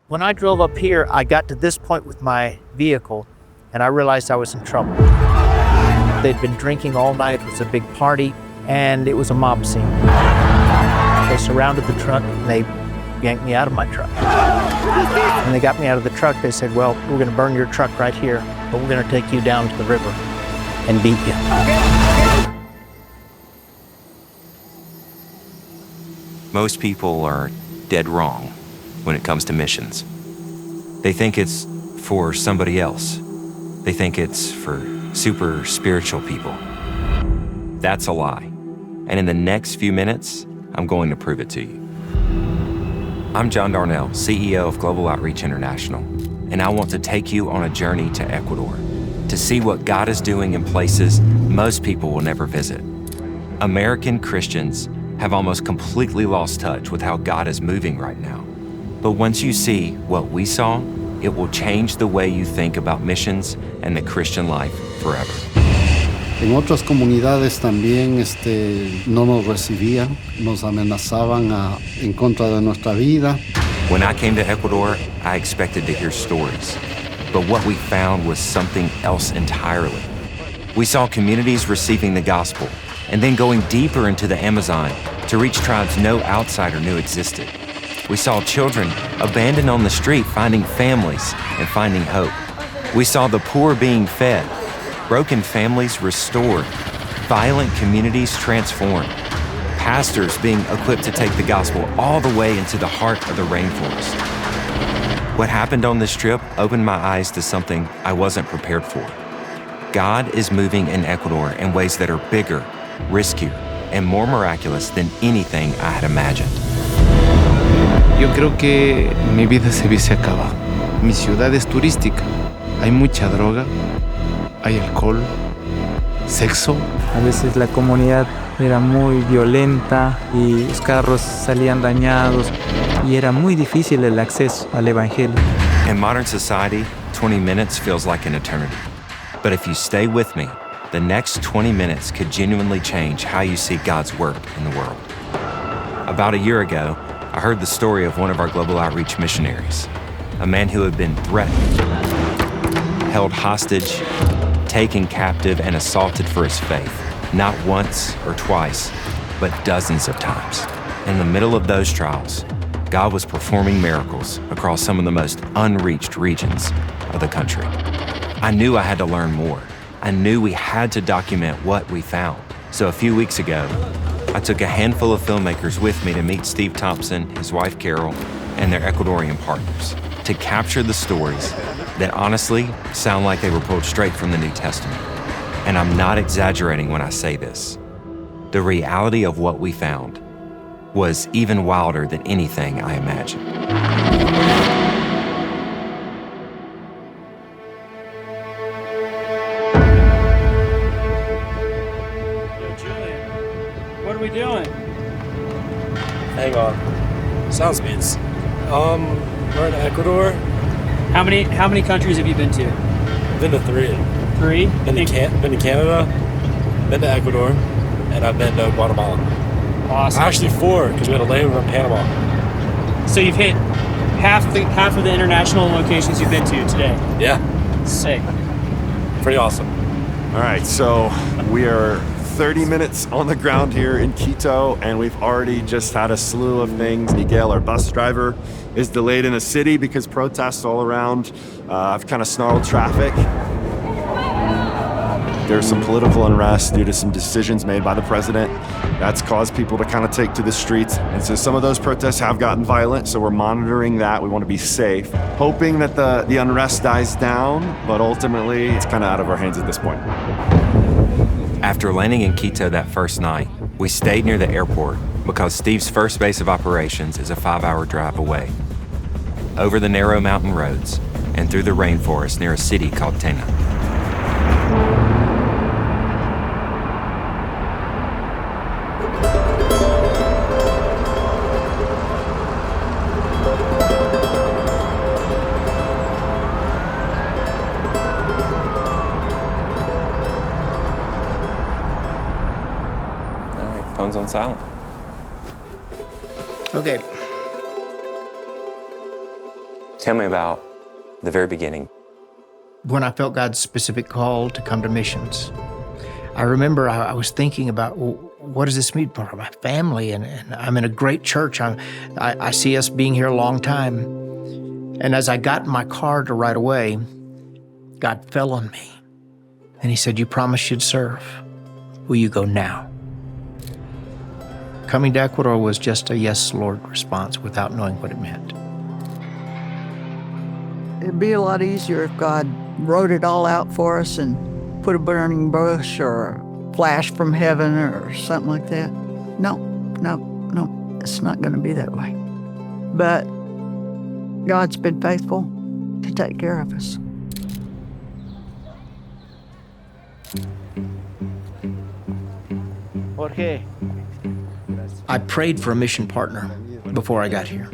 When I drove up here, I got to this point with my vehicle and I realized I was in trouble. They'd been drinking all night, it was a big party, and it was a mob scene. They surrounded the truck and they yanked me out of my truck. When they got me out of the truck, they said, well, we're gonna burn your truck right here, but we're gonna take you down to the river and beat you. Most people are dead wrong when it comes to missions. They think it's for somebody else. They think it's for super spiritual people. That's a lie. And in the next few minutes, I'm going to prove it to you. I'm John Darnell, CEO of Global Outreach International, and I want to take you on a journey to Ecuador to see what God is doing in places most people will never visit. American Christians have almost completely lost touch with how God is moving right now. But once you see what we saw, it will change the way you think about missions and the Christian life forever. En otras comunidades también no nos recibían, nos amenazaban en contra de nuestra vida. When I came to Ecuador, I expected to hear stories. But what we found was something else entirely. We saw communities receiving the gospel and then going deeper into the Amazon to reach tribes no outsider knew existed. We saw children abandoned on the street finding families and finding hope. We saw the poor being fed, broken families restored, violent communities transformed, pastors being equipped to take the gospel all the way into the heart of the rainforest. What happened on this trip opened my eyes to something I wasn't prepared for. God is moving in Ecuador in ways that are bigger, riskier, and more miraculous than anything I had imagined. Yo creo que mi vida se acaba. Mi ciudad es turística. Hay mucha droga, hay alcohol, sexo. A veces la comunidad era muy violenta y los carros salían dañados y era muy difícil el acceso al evangelio. In modern society, 20 minutes feels like an eternity. But if you stay with me, the next 20 minutes could genuinely change how you see God's work in the world. About a year ago, I heard the story of one of our global outreach missionaries, a man who had been threatened, held hostage, taken captive, and assaulted for his faith, not once or twice, but dozens of times. In the middle of those trials, God was performing miracles across some of the most unreached regions of the country. I knew I had to learn more. I knew we had to document what we found. So a few weeks ago, I took a handful of filmmakers with me to meet Steve Thompson, his wife Carol, and their Ecuadorian partners to capture the stories that honestly sound like they were pulled straight from the New Testament. And I'm not exaggerating when I say this. The reality of what we found was even wilder than anything I imagined. What are we doing? Hang on. Sounds good. We're in Ecuador. How many countries have you been to? Been to 3. 3? Been to Canada, been to Ecuador, and I've been to Guatemala. Awesome. Actually 4, because we had a layover in Panama. So you've hit half of the international locations you've been to today. Yeah. Sick. Pretty awesome. All right, so we are 30 minutes on the ground here in Quito, and we've already just had a slew of things. Miguel, our bus driver, is delayed in the city because protests all around have kind of snarled traffic. There's some political unrest due to some decisions made by the president. That's caused people to kind of take to the streets. And so some of those protests have gotten violent, so we're monitoring that. We want to be safe, hoping that the unrest dies down, but ultimately it's kind of out of our hands at this point. After landing in Quito that first night, we stayed near the airport because Steve's first base of operations is a 5-hour drive away, over the narrow mountain roads and through the rainforest near a city called Tena. Phone's on silent. Okay. Tell me about the very beginning. When I felt God's specific call to come to missions, I remember I was thinking about, well, what does this mean for my family? And I'm in a great church. I see us being here a long time. And as I got in my car to ride away, God fell on me. And he said, you promised you'd serve. Will you go now? Coming to Ecuador was just a yes, Lord response without knowing what it meant. It'd be a lot easier if God wrote it all out for us and put a burning bush or a flash from heaven or something like that. No, it's not going to be that way. But God's been faithful to take care of us. Jorge. I prayed for a mission partner before I got here.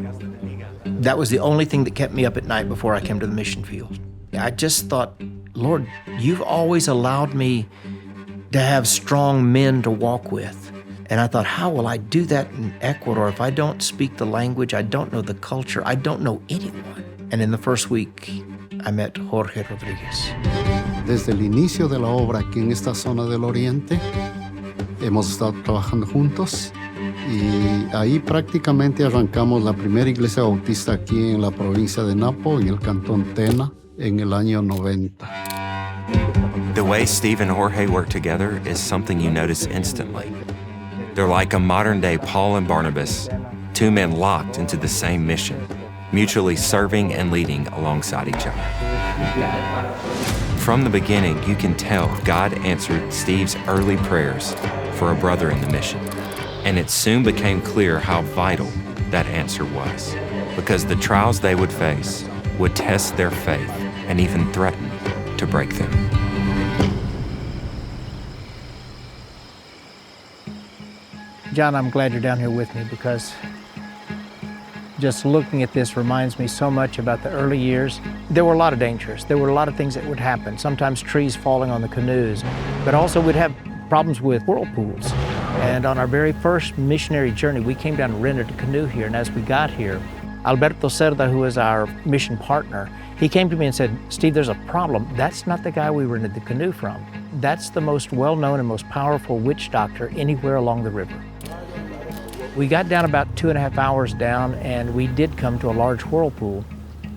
That was the only thing that kept me up at night before I came to the mission field. I just thought, Lord, you've always allowed me to have strong men to walk with. And I thought, how will I do that in Ecuador if I don't speak the language, I don't know the culture, I don't know anyone? And in the first week, I met Jorge Rodriguez. Desde el inicio de la obra aquí en esta zona del Oriente, hemos estado trabajando juntos y ahí prácticamente arrancamos la primera iglesia bautista aquí en la provincia de Napo, en el cantón Tena, en el año 90. The way Steve and Jorge work together is something you notice instantly. They're like a modern-day Paul and Barnabas, two men locked into the same mission, mutually serving and leading alongside each other. From the beginning, you can tell God answered Steve's early prayers for a brother in the mission. And it soon became clear how vital that answer was, because the trials they would face would test their faith and even threaten to break them. John, I'm glad you're down here with me because just looking at this reminds me so much about the early years. There were a lot of dangers. There were a lot of things that would happen, sometimes trees falling on the canoes, but also we'd have problems with whirlpools. And on our very first missionary journey, we came down and rented a canoe here, and as we got here, Alberto Cerda, who is our mission partner, he came to me and said, Steve, there's a problem. That's not the guy we rented the canoe from. That's the most well-known and most powerful witch doctor anywhere along the river. We got down about 2.5 hours down, and we did come to a large whirlpool.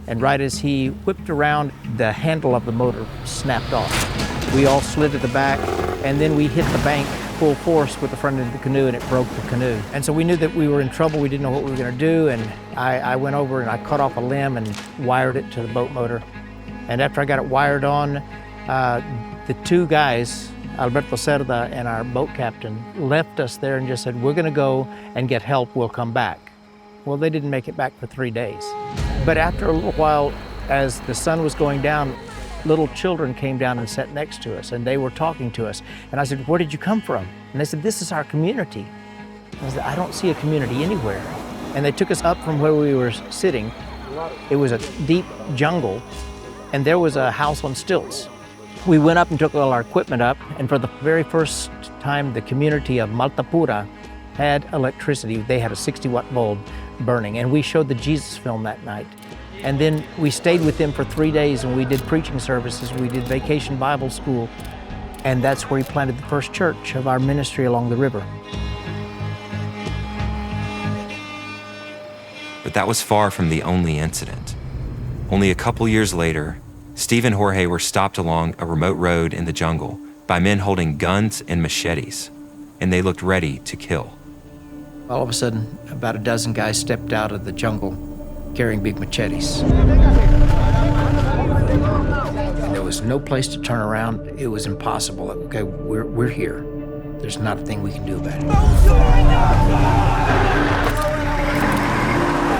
And right as he whipped around, the handle of the motor snapped off. We all slid to the back, and then we hit the bank full force with the front end of the canoe, and it broke the canoe. And so we knew that we were in trouble. We didn't know what we were going to do, and I went over and I cut off a limb and wired it to the boat motor. And after I got it wired on, the two guys, Alberto Cerda and our boat captain, left us there and just said, we're going to go and get help, we'll come back. Well, they didn't make it back for 3 days. But after a little while, as the sun was going down, little children came down and sat next to us, and they were talking to us. And I said, where did you come from? And they said, this is our community. I said, I don't see a community anywhere. And they took us up from where we were sitting. It was a deep jungle, and there was a house on stilts. We went up and took all our equipment up, and for the very first time, the community of Maltapura had electricity. They had a 60-watt bulb burning, and we showed the Jesus film that night. And then we stayed with them for 3 days, and we did preaching services, we did vacation Bible school, and that's where he planted the first church of our ministry along the river. But that was far from the only incident. Only a couple years later, Steve and Jorge were stopped along a remote road in the jungle by men holding guns and machetes, and they looked ready to kill. All of a sudden, about a dozen guys stepped out of the jungle carrying big machetes. And there was no place to turn around. It was impossible. Okay, we're here. There's not a thing we can do about it.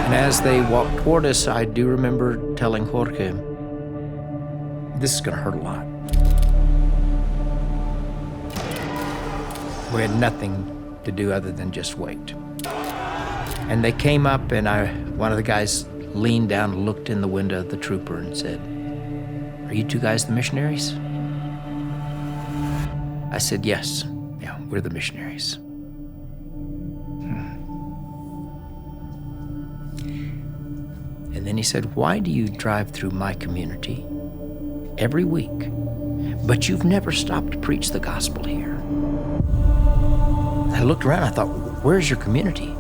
And as they walked toward us, I do remember telling Jorge, this is gonna hurt a lot. We had nothing to do other than just wait. And they came up, and one of the guys leaned down and looked in the window of the trooper and said, are you two guys the missionaries? I said, yes. Yeah, we're the missionaries. And And then he said, why do you drive through my community every week, but you've never stopped to preach the gospel here? I looked around, I thought, where's your community?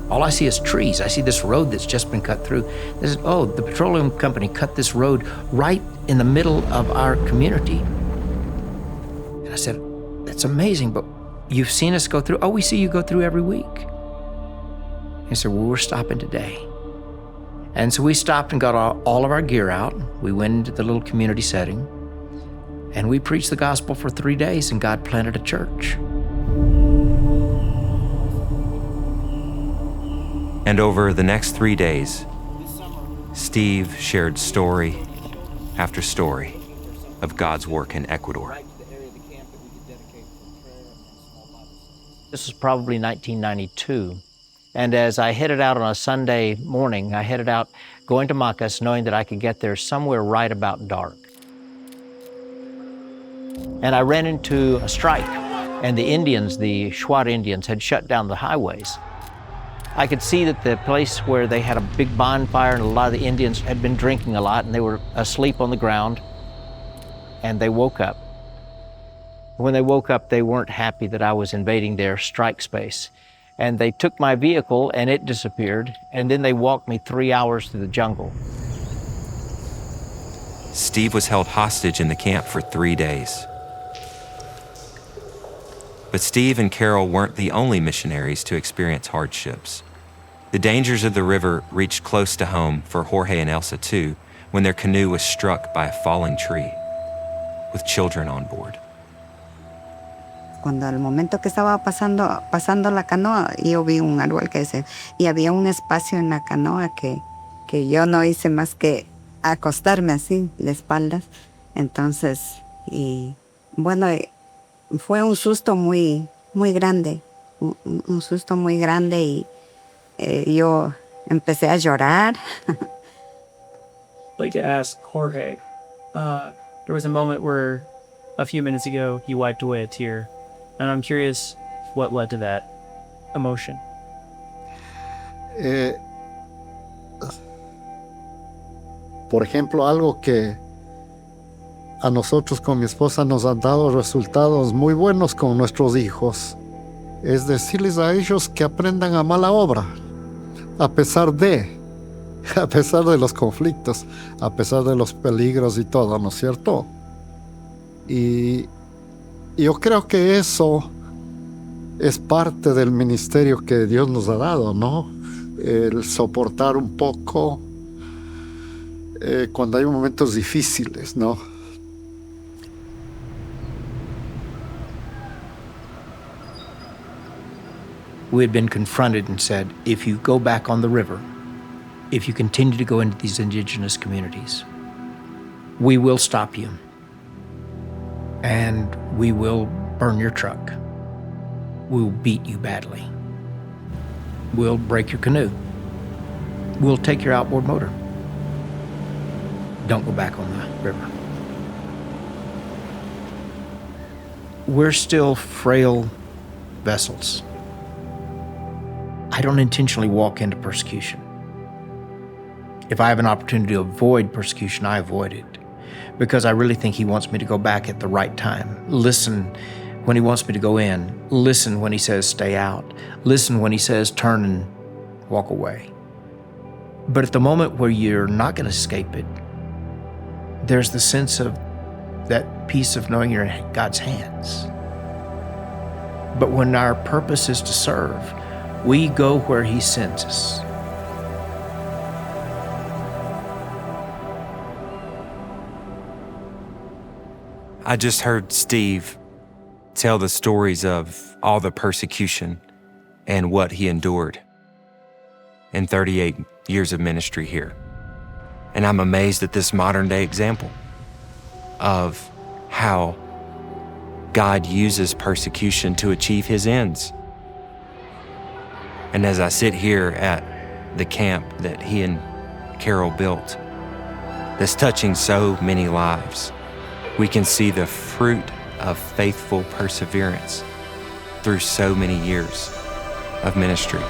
All I see is trees. I see this road that's just been cut through. They said, oh, the petroleum company cut this road right in the middle of our community. And I said, that's amazing, but you've seen us go through? Oh, we see you go through every week. He said, well, we're stopping today. And so we stopped and got all of our gear out. We went into the little community setting, and we preached the gospel for 3 days, and God planted a church. And over the next 3 days, Steve shared story after story of God's work in Ecuador. This was probably 1992. And as I headed out on a Sunday morning, I headed out going to Ahhs, knowing that I could get there somewhere right about dark. And I ran into a strike, and the Indians, the Shuar Indians, had shut down the highways. I could see that the place where they had a big bonfire and a lot of the Indians had been drinking a lot, and they were asleep on the ground, and they woke up. When they woke up, they weren't happy that I was invading their strike space. And they took my vehicle and it disappeared, and then they walked me 3 hours through the jungle. Steve was held hostage in the camp for 3 days. But Steve and Carol weren't the only missionaries to experience hardships. The dangers of the river reached close to home for Jorge and Elsa too, when their canoe was struck by a falling tree, with children on board. Cuando al momento que estaba pasando la canoa, yo vi un árbol y había un espacio en la canoa que yo no hice más que acostarme así, de espaldas. Entonces, y bueno, fue un susto muy grande, un susto muy grande, y yo empecé a llorar. I'd like to ask Jorge, there was a moment where a few minutes ago he wiped away a tear. And I'm curious what led to that emotion. Por ejemplo, algo que a nosotros con mi esposa nos han dado resultados muy buenos con nuestros hijos es decirles a ellos que aprendan a amar la obra, a pesar de los conflictos, a pesar de los peligros y todo, ¿no es cierto? Y yo creo que eso es parte del ministerio que Dios nos ha dado, ¿no? El soportar un poco cuando hay momentos difíciles, ¿no? We had been confronted and said, if you go back on the river, if you continue to go into these indigenous communities, we will stop you. And we will burn your truck. We'll beat you badly. We'll break your canoe. We'll take your outboard motor. Don't go back on the river. We're still frail vessels. I don't intentionally walk into persecution. If I have an opportunity to avoid persecution, I avoid it, because I really think he wants me to go back at the right time. Listen when he wants me to go in. Listen when he says stay out. Listen when he says turn and walk away. But at the moment where you're not going to escape it, there's the sense of that peace of knowing you're in God's hands. But when our purpose is to serve, we go where he sends us. I just heard Steve tell the stories of all the persecution and what he endured in 38 years of ministry here. And I'm amazed at this modern day example of how God uses persecution to achieve his ends. And as I sit here at the camp that he and Carol built, that's touching so many lives, we can see the fruit of faithful perseverance through so many years of ministry.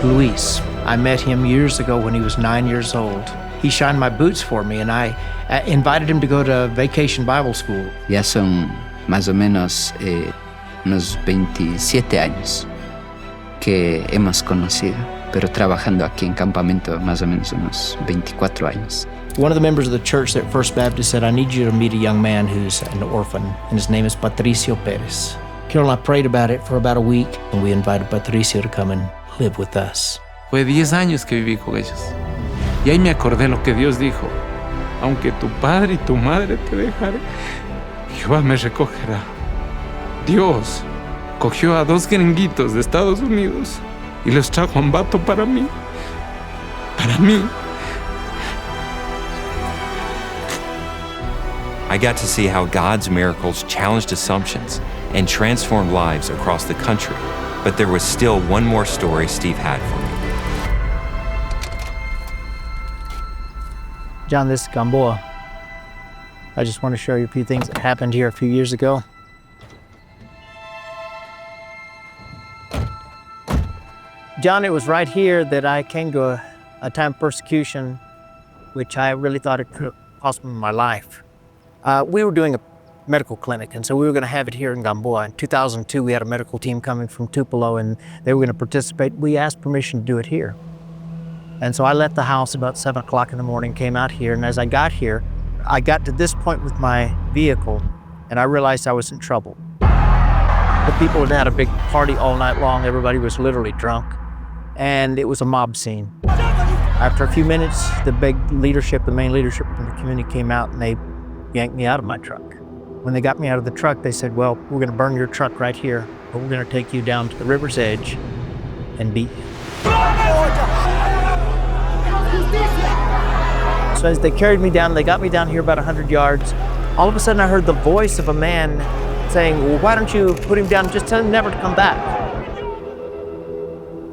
Luis, I met him years ago when he was 9 years old. He shined my boots for me, and I invited him to go to Vacation Bible School. Ya son más o menos unos 27 años que hemos conocido, pero trabajando aquí en campamento más o menos unos 24 años. One of the members of the church there at First Baptist said, I need you to meet a young man who's an orphan, and his name is Patricio Perez. Carol and I prayed about it for about a week, and we invited Patricio to come and live with us. Fue 10 años que viví con ellos. Y ahí me acordé lo que Dios dijo. Aunque tu padre y tu madre te dejaren, Jehová me recogerá. Dios cogió a 2 gringuitos de Estados Unidos y los trajo a Ambato para mí. Para mí. I got to see how God's miracles challenged assumptions and transformed lives across the country. But there was still one more story Steve had for me. John, this is Gamboa. I just want to show you a few things that happened here a few years ago. John, it was right here that I came to a time of persecution, which I really thought it could cost me my life. We were doing a medical clinic, and so we were going to have it here in Gamboa. In 2002, we had a medical team coming from Tupelo, and they were going to participate. We asked permission to do it here. And so I left the house about 7 o'clock in the morning, came out here, and as I got here, I got to this point with my vehicle, and I realized I was in trouble. The people had had a big party all night long. Everybody was literally drunk, and it was a mob scene. After a few minutes, the big leadership, the main leadership from the community came out, and they yanked me out of my truck. When they got me out of the truck, they said, well, we're going to burn your truck right here, but we're going to take you down to the river's edge and beat you. So as they carried me down, they got me down here about 100 yards. All of a sudden, I heard the voice of a man saying, well, why don't you put him down? Just tell him never to come back.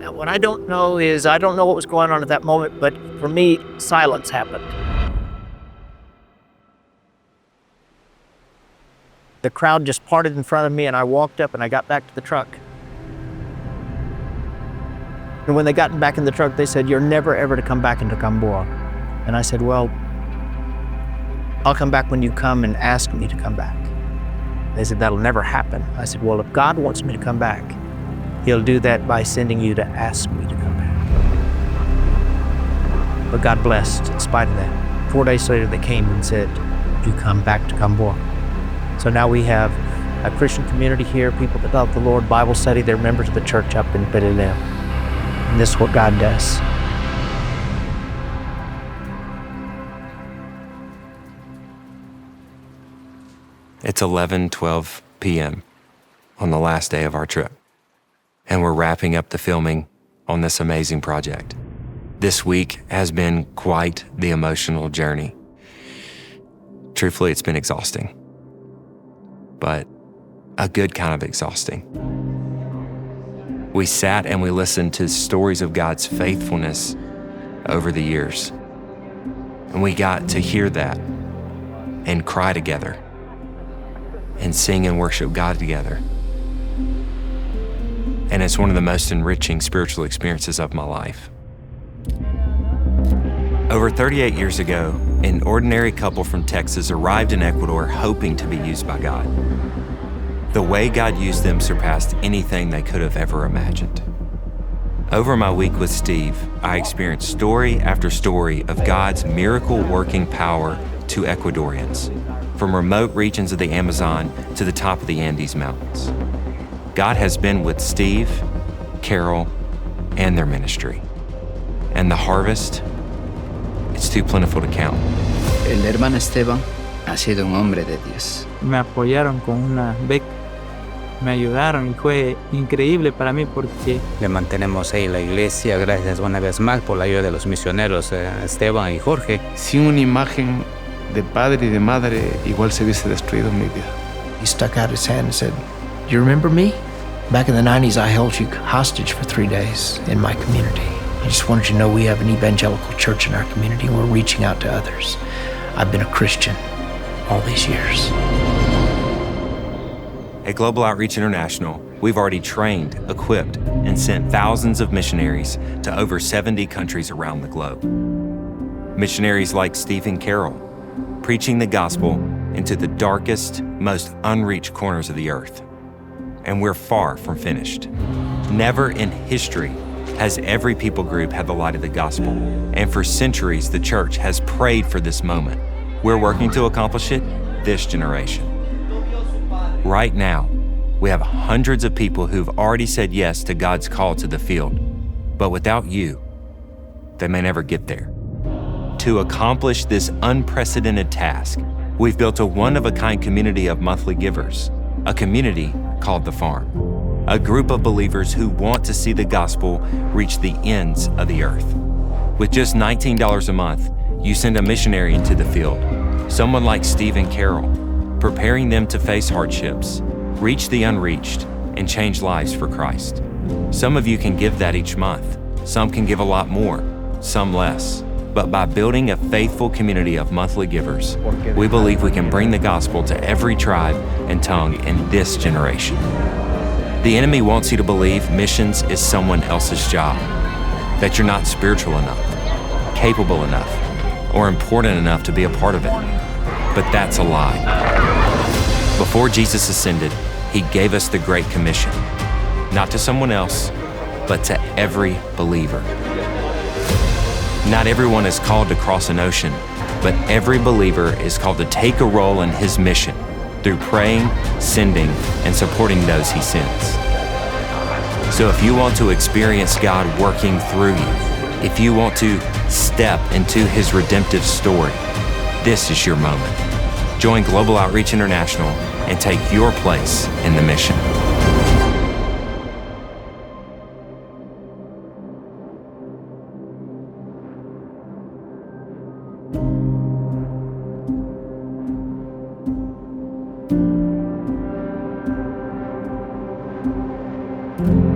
Now, what I don't know is, I don't know what was going on at that moment, but for me, silence happened. The crowd just parted in front of me, and I walked up and I got back to the truck. And when they got back in the truck, they said, you're never ever to come back into Gamboa. And I said, well, I'll come back when you come and ask me to come back. They said, that'll never happen. I said, well, if God wants me to come back, he'll do that by sending you to ask me to come back. But God blessed in spite of that. 4 days later, they came and said, you come back to Gamboa. So now we have a Christian community here, people that love the Lord, Bible study, they're members of the church up in Perrott. And this is what God does. It's 11:12 p.m. on the last day of our trip, and we're wrapping up the filming on this amazing project. This week has been quite the emotional journey. Truthfully, it's been exhausting, but a good kind of exhausting. We sat and we listened to stories of God's faithfulness over the years, and we got to hear that and cry together and sing and worship God together. And it's one of the most enriching spiritual experiences of my life. Over 38 years ago, an ordinary couple from Texas arrived in Ecuador hoping to be used by God. The way God used them surpassed anything they could have ever imagined. Over my week with Steve, I experienced story after story of God's miracle-working power to Ecuadorians, from remote regions of the Amazon to the top of the Andes Mountains. God has been with Steve, Carol, and their ministry. And the harvest, it's too plentiful to count. El hermano Esteban ha sido un hombre de Dios. Me apoyaron con una beca, me ayudaron y fue increíble para mí porque le mantenemos ahí la iglesia. Gracias una vez más por la ayuda de los misioneros Esteban y Jorge. Sin una imagen de padre y de madre, igual se hubiese destruido mi vida. He stuck out his hand and said, you remember me? Back in the 90s, I held you hostage for 3 days in my community. I just wanted you to know we have an evangelical church in our community and we're reaching out to others. I've been a Christian all these years. At Global Outreach International, we've already trained, equipped, and sent thousands of missionaries to over 70 countries around the globe. Missionaries like Steve Carroll, preaching the gospel into the darkest, most unreached corners of the earth. And we're far from finished. Never in history has every people group had the light of the gospel, and for centuries the church has prayed for this moment. We're working to accomplish it this generation. Right now, we have hundreds of people who've already said yes to God's call to the field, but without you, they may never get there. To accomplish this unprecedented task, we've built a one-of-a-kind community of monthly givers, a community called The Farm, a group of believers who want to see the gospel reach the ends of the earth. With just $19 a month, you send a missionary into the field, someone like Steve Carroll, preparing them to face hardships, reach the unreached, and change lives for Christ. Some of you can give that each month. Some can give a lot more, some less. But by building a faithful community of monthly givers, we believe we can bring the gospel to every tribe and tongue in this generation. The enemy wants you to believe missions is someone else's job, that you're not spiritual enough, capable enough, or important enough to be a part of it. But that's a lie. Before Jesus ascended, he gave us the Great Commission, not to someone else, but to every believer. Not everyone is called to cross an ocean, but every believer is called to take a role in his mission through praying, sending, and supporting those he sends. So if you want to experience God working through you, if you want to step into his redemptive story, this is your moment. Join Global Outreach International and take your place in the mission. you.